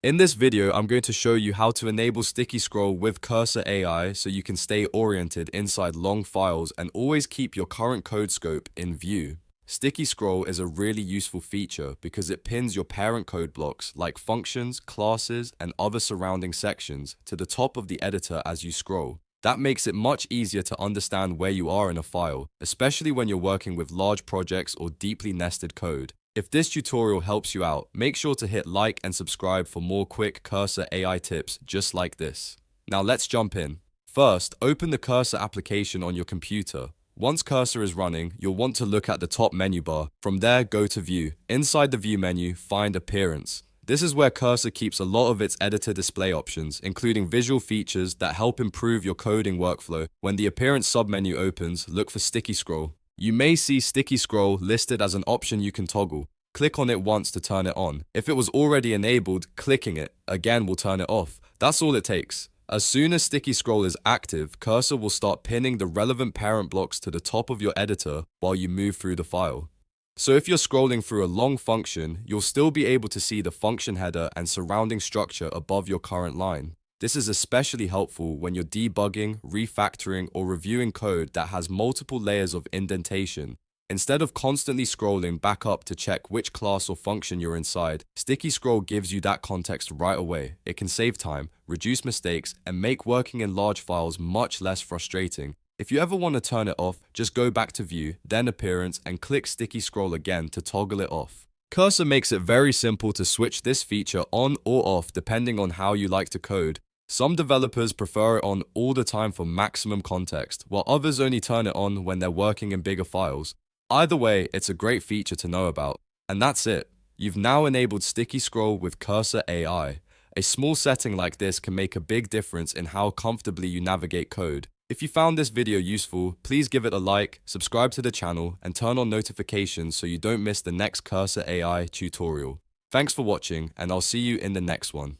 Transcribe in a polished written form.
In this video, I'm going to show you how to enable sticky scroll with Cursor AI so you can stay oriented inside long files and always keep your current code scope in view. Sticky scroll is a really useful feature because it pins your parent code blocks like functions, classes, and other surrounding sections to the top of the editor as you scroll. That makes it much easier to understand where you are in a file, especially when you're working with large projects or deeply nested code. If this tutorial helps you out, make sure to hit like and subscribe for more quick Cursor AI tips just like this. Now let's jump in. First, open the Cursor application on your computer. Once Cursor is running, you'll want to look at the top menu bar. From there, go to View. Inside the View menu, find Appearance. This is where Cursor keeps a lot of its editor display options, including visual features that help improve your coding workflow. When the Appearance submenu opens, look for Sticky Scroll. You may see Sticky Scroll listed as an option you can toggle. Click on it once to turn it on. If it was already enabled, clicking it again will turn it off. That's all it takes. As soon as Sticky Scroll is active, Cursor will start pinning the relevant parent blocks to the top of your editor while you move through the file. So if you're scrolling through a long function, you'll still be able to see the function header and surrounding structure above your current line. This is especially helpful when you're debugging, refactoring, or reviewing code that has multiple layers of indentation. Instead of constantly scrolling back up to check which class or function you're inside, Sticky Scroll gives you that context right away. It can save time, reduce mistakes, and make working in large files much less frustrating. If you ever want to turn it off, just go back to View, then Appearance, and click Sticky Scroll again to toggle it off. Cursor makes it very simple to switch this feature on or off depending on how you like to code. Some developers prefer it on all the time for maximum context, while others only turn it on when they're working in bigger files. Either way, it's a great feature to know about. And that's it. You've now enabled Sticky Scroll with Cursor AI. A small setting like this can make a big difference in how comfortably you navigate code. If you found this video useful, please give it a like, subscribe to the channel, and turn on notifications so you don't miss the next Cursor AI tutorial. Thanks for watching, and I'll see you in the next one.